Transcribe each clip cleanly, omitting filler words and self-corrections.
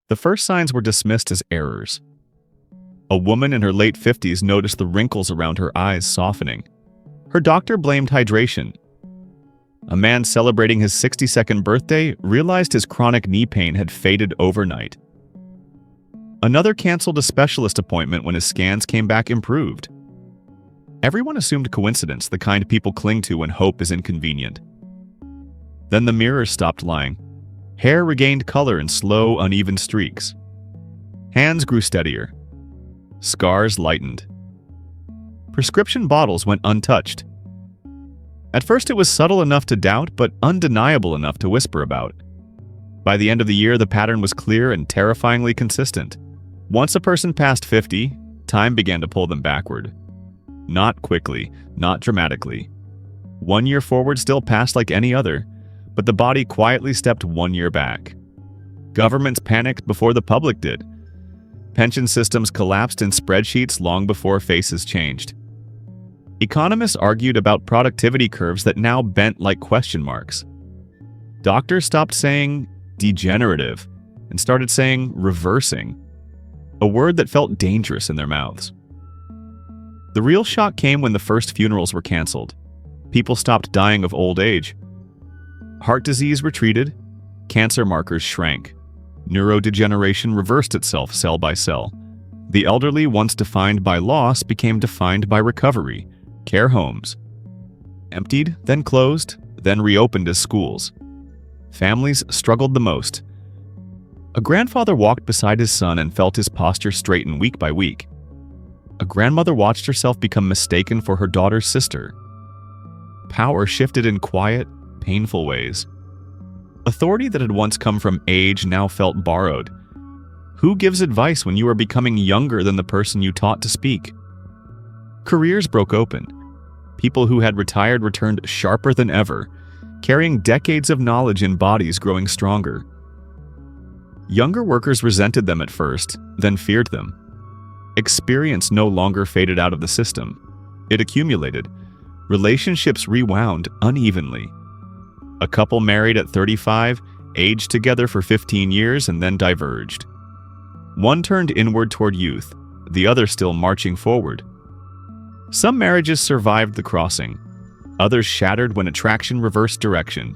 The first signs were dismissed as errors. A woman in her late 50s noticed the wrinkles around her eyes softening. Her doctor blamed hydration. A man celebrating his 62nd birthday realized his chronic knee pain had faded overnight. Another canceled a specialist appointment when his scans came back improved. Everyone assumed coincidence, the kind people cling to when hope is inconvenient. Then the mirrors stopped lying. Hair regained color in slow, uneven streaks. Hands grew steadier. Scars lightened. Prescription bottles went untouched. At first it was subtle enough to doubt, but undeniable enough to whisper about. By the end of the year, the pattern was clear and terrifyingly consistent. Once a person passed 50, time began to pull them backward. Not quickly, not dramatically. 1 year forward still passed like any other, but the body quietly stepped 1 year back. Governments panicked before the public did. Pension systems collapsed in spreadsheets long before faces changed. Economists argued about productivity curves that now bent like question marks. Doctors stopped saying degenerative and started saying reversing, a word that felt dangerous in their mouths. The real shock came when the first funerals were canceled. People stopped dying of old age. Heart disease retreated, cancer markers shrank. Neurodegeneration reversed itself cell by cell. The elderly, once defined by loss, became defined by recovery. Care homes. Emptied, then closed, then reopened as schools. Families struggled the most. A grandfather walked beside his son and felt his posture straighten week by week. A grandmother watched herself become mistaken for her daughter's sister. Power shifted in quiet, painful ways. Authority that had once come from age now felt borrowed. Who gives advice when you are becoming younger than the person you taught to speak? Careers broke open. People who had retired returned sharper than ever, carrying decades of knowledge in bodies growing stronger. Younger workers resented them at first, then feared them. Experience no longer faded out of the system. It accumulated. Relationships rewound unevenly. A couple married at 35, aged together for 15 years, and then diverged. One turned inward toward youth, the other still marching forward. Some marriages survived the crossing. Others shattered when attraction reversed direction.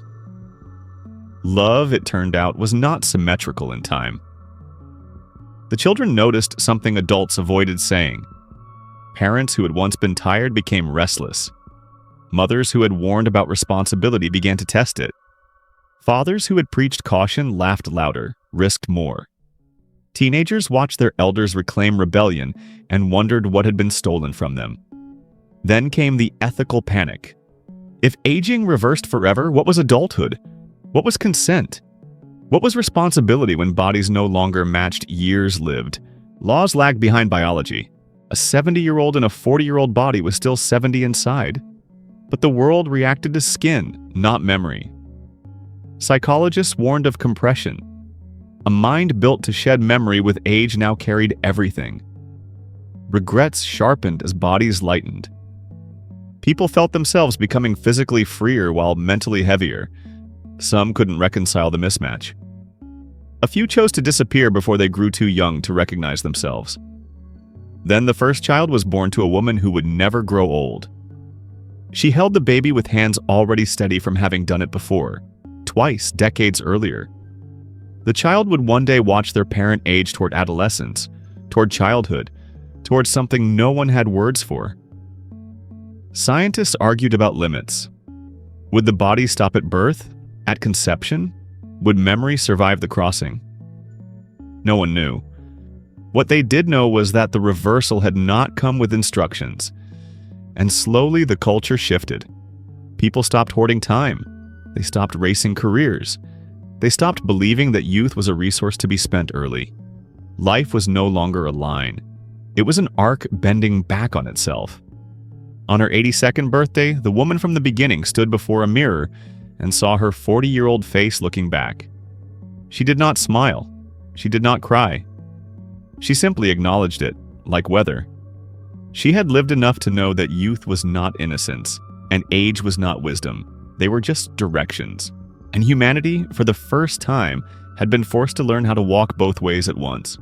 Love, it turned out, was not symmetrical in time. The children noticed something adults avoided saying. Parents who had once been tired became restless. Mothers who had warned about responsibility began to test it. Fathers who had preached caution laughed louder, risked more. Teenagers watched their elders reclaim rebellion and wondered what had been stolen from them. Then came the ethical panic. If aging reversed forever, what was adulthood? What was consent? What was responsibility when bodies no longer matched years lived? Laws lagged behind biology. A 70-year-old in a 40-year-old body was still 70 inside. But the world reacted to skin, not memory. Psychologists warned of compression. A mind built to shed memory with age now carried everything. Regrets sharpened as bodies lightened. People felt themselves becoming physically freer while mentally heavier. Some couldn't reconcile the mismatch. A few chose to disappear before they grew too young to recognize themselves. Then the first child was born to a woman who would never grow old. She held the baby with hands already steady from having done it before, twice decades earlier. The child would one day watch their parent age toward adolescence, toward childhood, toward something no one had words for. Scientists argued about limits. Would the body stop at birth? At conception? Would memory survive the crossing? No one knew. What they did know was that the reversal had not come with instructions. And slowly the culture shifted. People stopped hoarding time. They stopped racing careers. They stopped believing that youth was a resource to be spent early. Life was no longer a line. It was an arc bending back on itself. On her 82nd birthday, the woman from the beginning stood before a mirror and saw her 40-year-old face looking back. She did not smile. She did not cry. She simply acknowledged it, like weather. She had lived enough to know that youth was not innocence, and age was not wisdom. They were just directions. And humanity, for the first time, had been forced to learn how to walk both ways at once.